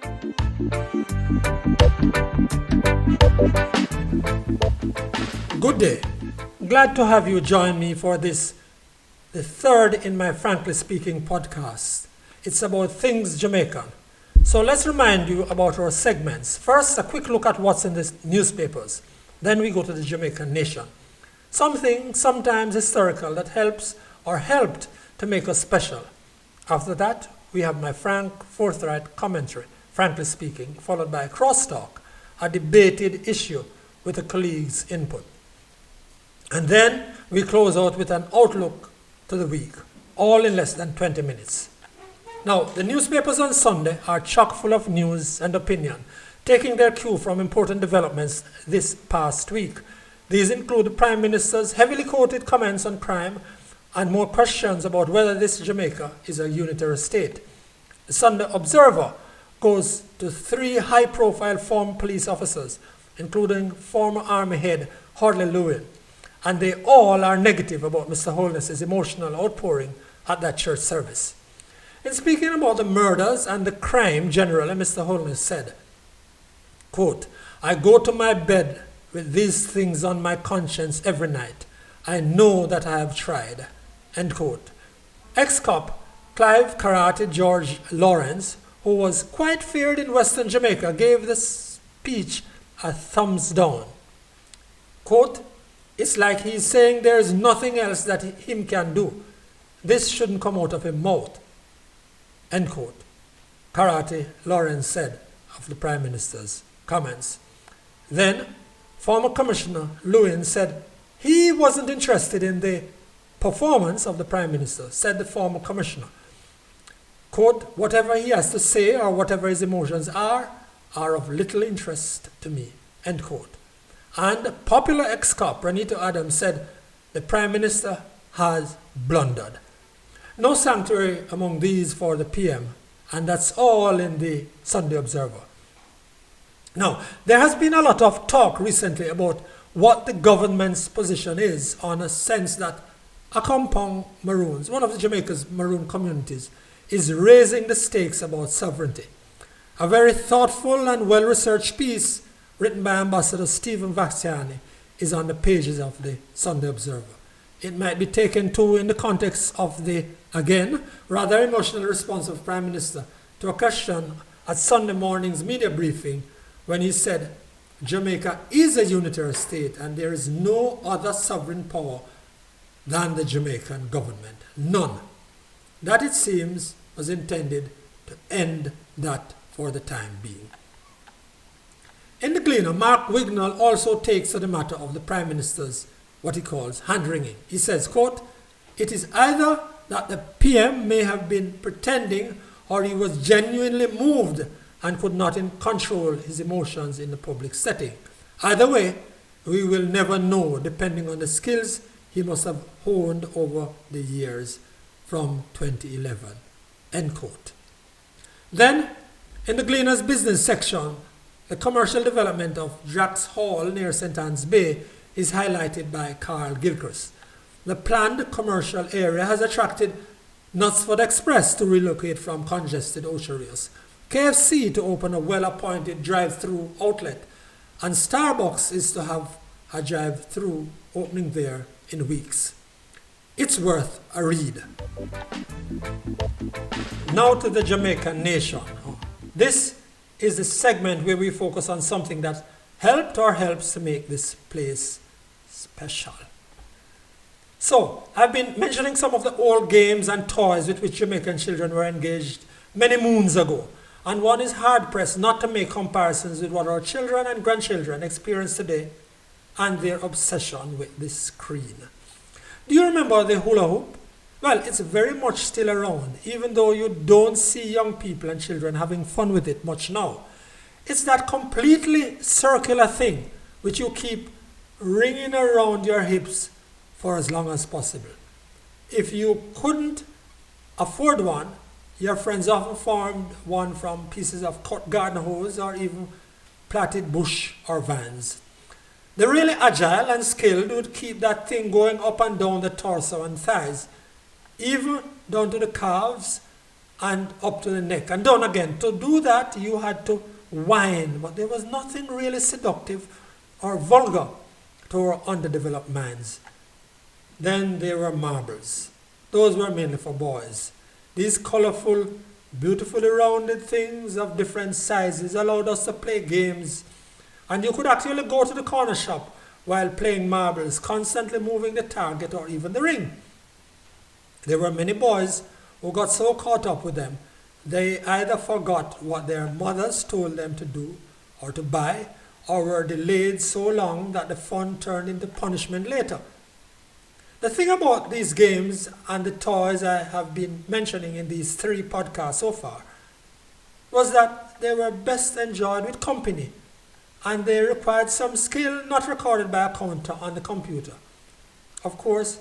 Good day. Glad to have you join me for this, the third in my Frankly Speaking podcast. It's about things Jamaican. So let's remind you about our segments. First, a quick look at what's in the newspapers. Then we go to the Jamaican nation. Something sometimes historical that helps or helped to make us special. After that, we have my frank, forthright commentary, Frankly Speaking, followed by Crosstalk, a debated issue with a colleague's input. And then we close out with an outlook to the week, all in less than 20 minutes. Now, the newspapers on Sunday are chock full of news and opinion, taking their cue from important developments this past week. These include the Prime Minister's heavily quoted comments on crime and more questions about whether this Jamaica is a unitary state. The Sunday Observer goes to 3 high-profile former police officers, including former Army head Hardley Lewin, and they all are negative about Mr. Holness's emotional outpouring at that church service. In speaking about the murders and the crime generally, Mr. Holness said, quote, "I go to my bed with these things on my conscience every night. I know that I have tried," end quote. Ex-cop Clive Karate George Lawrence, who was quite feared in Western Jamaica, gave the speech a thumbs down. Quote, "It's like he's saying there's nothing else that him can do. This shouldn't come out of his mouth," end quote. Karate Lawrence said of the Prime Minister's comments. Then, former Commissioner Lewin said he wasn't interested in the performance of the Prime Minister, said the former Commissioner. Quote, "Whatever he has to say or whatever his emotions are of little interest to me," end quote. And popular ex-cop Renito Adams said the Prime Minister has blundered. No sanctuary among these for the PM, and that's all in the Sunday Observer. Now, there has been a lot of talk recently about what the government's position is on a sense that Accompong Maroons, one of the Jamaica's Maroon communities, is raising the stakes about sovereignty. A very thoughtful and well-researched piece written by Ambassador Stephen Vaxiani is on the pages of the Sunday Observer. It might be taken too in the context of the, again, rather emotional response of Prime Minister to a question at Sunday morning's media briefing when he said, "Jamaica is a unitary state and there is no other sovereign power than the Jamaican government. None." That, it seems, was intended to end that for the time being. In the Gleaner, Mark Wignall also takes to the matter of the Prime Minister's, what he calls, hand-wringing. He says, quote, "It is either that the PM may have been pretending or he was genuinely moved and could not control his emotions in the public setting. Either way, we will never know, depending on the skills he must have honed over the years from 2011, end quote. Then, in the Gleaner's business section, the commercial development of Drax Hall near St. Anne's Bay is highlighted by Carl Gilchrist. The planned commercial area has attracted Knutsford Express to relocate from congested Ocean, KFC to open a well-appointed drive-through outlet, and Starbucks is to have a drive-through opening there in weeks. It's worth a read. Now to the Jamaican nation. This is the segment where we focus on something that helped or helps to make this place special. So, I've been mentioning some of the old games and toys with which Jamaican children were engaged many moons ago, and one is hard-pressed not to make comparisons with what our children and grandchildren experience today and their obsession with the screen. Do you remember the hula hoop? Well, it's very much still around, even though you don't see young people and children having fun with it much now. It's that completely circular thing which you keep ringing around your hips for as long as possible. If you couldn't afford one, your friends often formed one from pieces of cut garden hose or even plaited bush or vans. The really agile and skilled would keep that thing going up and down the torso and thighs, even down to the calves and up to the neck and down again. To do that, you had to whine, but there was nothing really seductive or vulgar to our underdeveloped minds. Then there were marbles. Those were mainly for boys. These colorful, beautifully rounded things of different sizes allowed us to play games, and you could actually go to the corner shop while playing marbles, constantly moving the target or even the ring. There were many boys who got so caught up with them, they either forgot what their mothers told them to do or to buy, or were delayed so long that the fun turned into punishment later. The thing about these games and the toys I have been mentioning in these 3 podcasts so far was that they were best enjoyed with company, and they required some skill not recorded by a counter on the computer. Of course,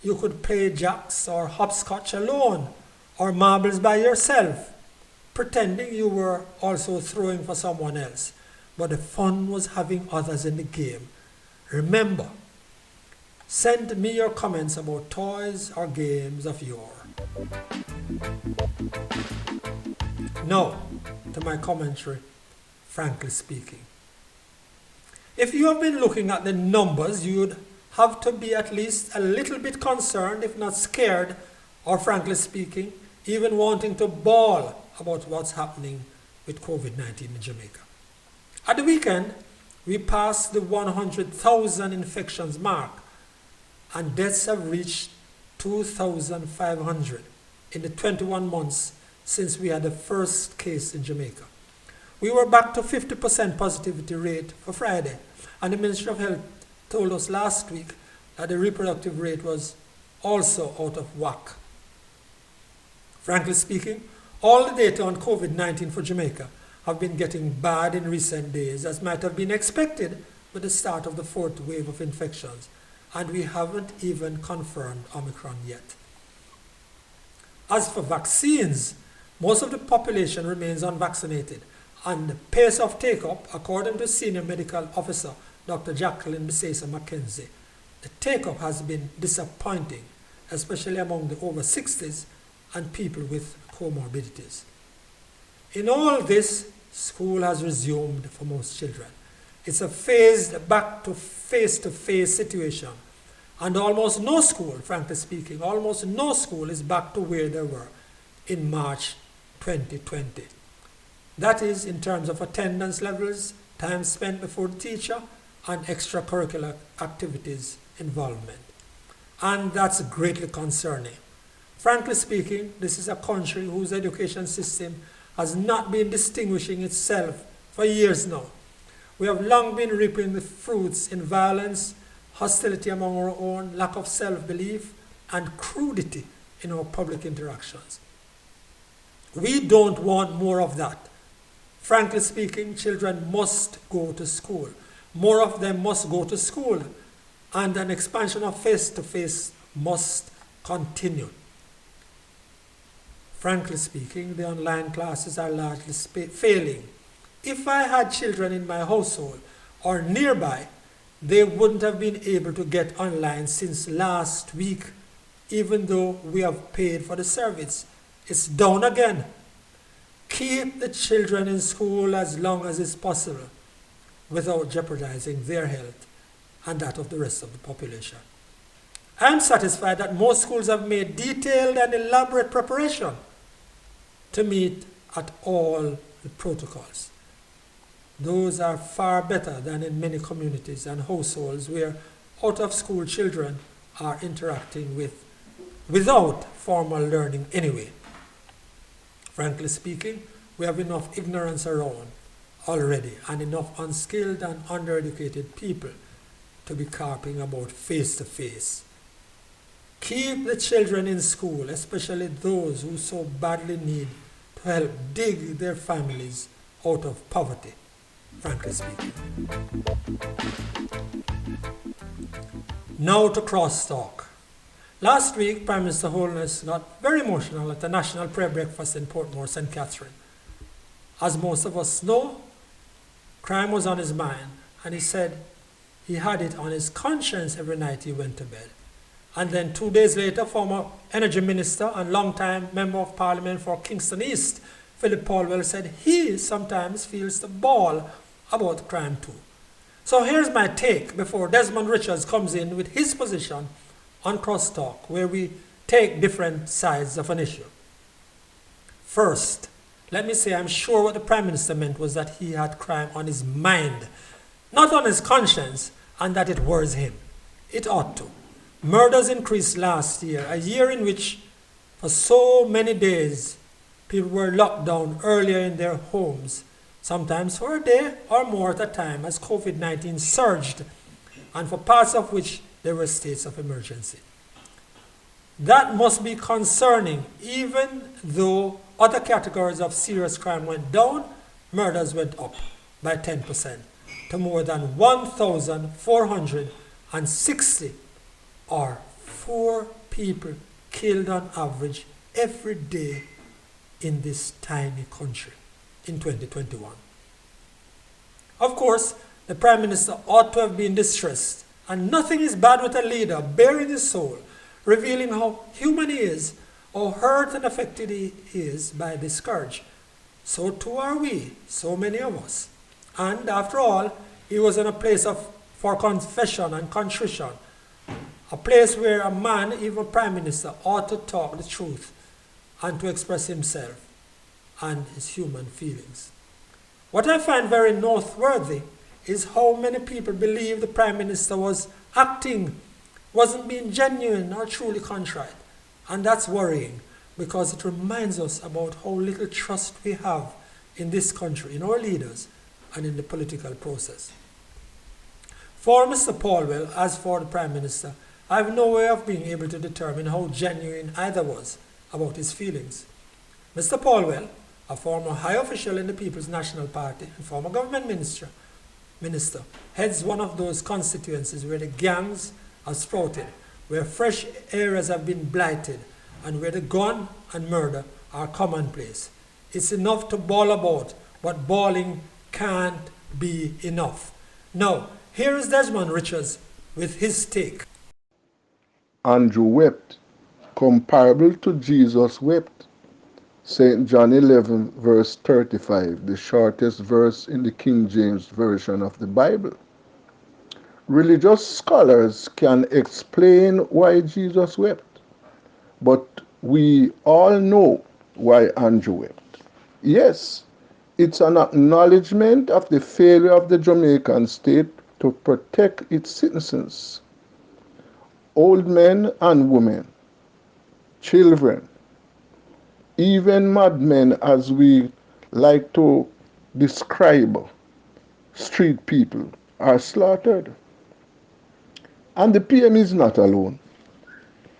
you could play jacks or hopscotch alone, or marbles by yourself, pretending you were also throwing for someone else. But the fun was having others in the game. Remember, send me your comments about toys or games of yore. Now, to my commentary, frankly speaking. If you have been looking at the numbers, you'd have to be at least a little bit concerned, if not scared, or frankly speaking, even wanting to bawl about what's happening with COVID-19 in Jamaica. At the weekend, we passed the 100,000 infections mark, and deaths have reached 2,500 in the 21 months since we had the first case in Jamaica. We were back to 50% positivity rate for Friday, and the Ministry of Health told us last week that the reproductive rate was also out of whack. Frankly speaking, all the data on COVID-19 for Jamaica have been getting bad in recent days, as might have been expected with the start of the 4th wave of infections, and we haven't even confirmed Omicron yet. As for vaccines, most of the population remains unvaccinated, and the pace of take-up, according to Senior Medical Officer Dr. Jacqueline Bisesa McKenzie, the take-up has been disappointing, especially among the over 60s and people with comorbidities. In all this, school has resumed for most children. It's a phased back to face-to-face situation, and almost no school, frankly speaking, almost no school is back to where they were in March 2020. That is in terms of attendance levels, time spent before the teacher, and extracurricular activities involvement. And that's greatly concerning. Frankly speaking, this is a country whose education system has not been distinguishing itself for years now. We have long been reaping the fruits in violence, hostility among our own, lack of self-belief, and crudity in our public interactions. We don't want more of that. Frankly speaking, children must go to school. More of them must go to school, and an expansion of face-to-face must continue. Frankly speaking, the online classes are largely failing. If I had children in my household or nearby, they wouldn't have been able to get online since last week, even though we have paid for the service. It's down again. Keep the children in school as long as it's possible without jeopardizing their health and that of the rest of the population. I'm satisfied that most schools have made detailed and elaborate preparation to meet at all the protocols. Those are far better than in many communities and households where out-of-school children are interacting without formal learning anyway. Frankly speaking, we have enough ignorance around already and enough unskilled and undereducated people to be carping about face-to-face. Keep the children in school, especially those who so badly need to help dig their families out of poverty, frankly speaking. Now to Crosstalk. Last week, Prime Minister Holness got very emotional at the National Prayer Breakfast in Portmore, St. Catherine. As most of us know, crime was on his mind, and he said he had it on his conscience every night he went to bed. And then 2 days later, former Energy Minister and longtime Member of Parliament for Kingston East, Philip Paulwell, said he sometimes feels the ball about crime too. So here's my take before Desmond Richards comes in with his position on Crosstalk, where we take different sides of an issue. First, let me say I'm sure what the Prime Minister meant was that he had crime on his mind, not on his conscience, and that it worries him. It ought to. Murders increased last year, a year in which for so many days people were locked down earlier in their homes, sometimes for a day or more at a time as COVID-19 surged, and for parts of which there were states of emergency. That must be concerning. Even though other categories of serious crime went down, murders went up by 10% to more than 1,460, or 4 people killed on average every day in this tiny country in 2021. Of course, the Prime Minister ought to have been distressed, and nothing is bad with a leader bearing his soul, revealing how human he is, how hurt and affected he is by this scourge. So too are we, so many of us. And after all, he was in a place for confession and contrition, a place where a man, even Prime Minister, ought to talk the truth and to express himself and his human feelings. What I find very noteworthy is how many people believe the Prime Minister wasn't being genuine or truly contrite. And that's worrying, because it reminds us about how little trust we have in this country, in our leaders, and in the political process. For Mr. Paulwell, as for the Prime Minister, I have no way of being able to determine how genuine either was about his feelings. Mr. Paulwell, a former high official in the People's National Party and former government minister, heads one of those constituencies where the gangs are sprouted, where fresh areas have been blighted, and where the gun and murder are commonplace. It's enough to bawl about, but bawling can't be enough. Now, here is Desmond Richards with his take. Andrew wept, comparable to Jesus wept. St. John 11, verse 35, the shortest verse in the King James Version of the Bible. Religious scholars can explain why Jesus wept, but we all know why Andrew wept. Yes, it's an acknowledgement of the failure of the Jamaican state to protect its citizens. Old men and women, children, even madmen, as we like to describe street people, are slaughtered. And the PM is not alone.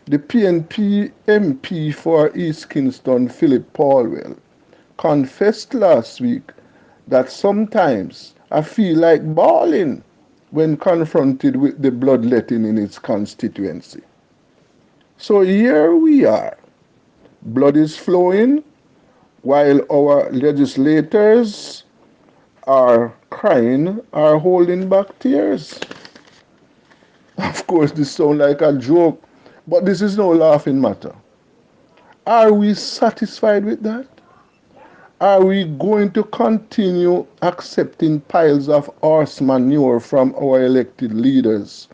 The PNP MP for East Kingston, Philip Paulwell, confessed last week that sometimes I feel like bawling when confronted with the bloodletting in its constituency. So here we are. Blood is flowing while our legislators are crying, are holding back tears. Of course, this sounds like a joke, but this is no laughing matter. Are we satisfied with that? Are we going to continue accepting piles of horse manure from our elected leaders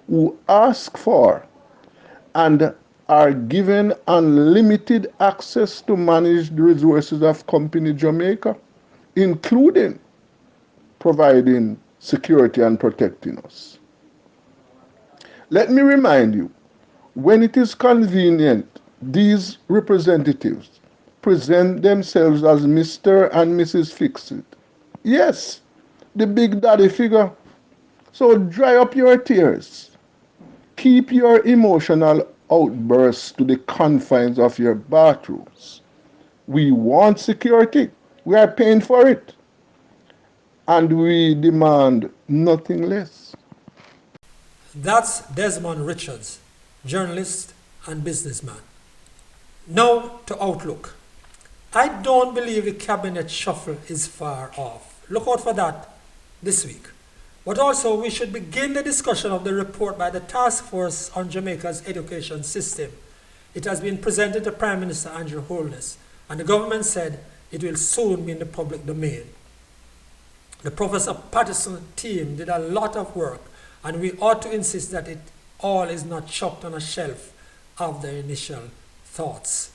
who ask for and are given unlimited access to manage the resources of Company Jamaica, including providing security and protecting us? Let me remind you, when it is convenient, these representatives present themselves as Mr. and Mrs. Fix-It. Yes, the big daddy figure. So dry up your tears. Keep your emotional outbursts to the confines of your bathrooms. We want security. We are paying for it. And we demand nothing less. That's Desmond Richards, journalist and businessman. Now to Outlook. I don't believe the cabinet shuffle is far off. Look out for that this week. But also, we should begin the discussion of the report by the Task Force on Jamaica's Education System. It has been presented to Prime Minister Andrew Holness, and the government said it will soon be in the public domain. The Professor Patterson team did a lot of work, and we ought to insist that it all is not chucked on a shelf of their initial thoughts.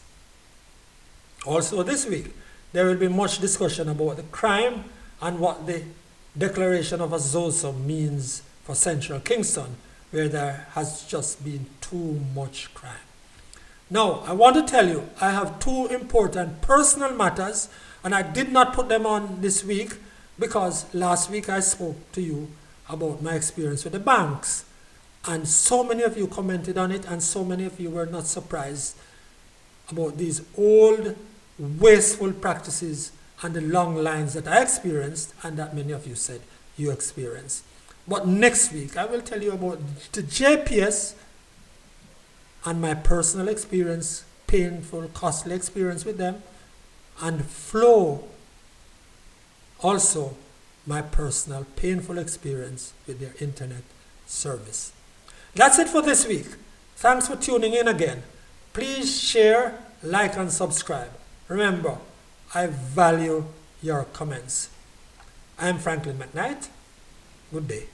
Also this week, there will be much discussion about the crime and what the declaration of Azoso means for Central Kingston, where there has just been too much crime. Now, I want to tell you, I have two important personal matters, and I did not put them on this week because last week I spoke to you about my experience with the banks. And so many of you commented on it, and so many of you were not surprised about these old, wasteful practices and the long lines that I experienced and that many of you said you experienced. But next week, I will tell you about the JPS and my personal experience, painful, costly experience with them, and Flow, also my personal, painful experience with their internet service. That's it for this week. Thanks for tuning in again. Please share, like, and subscribe. Remember, I value your comments. I'm Franklin McKnight. Good day.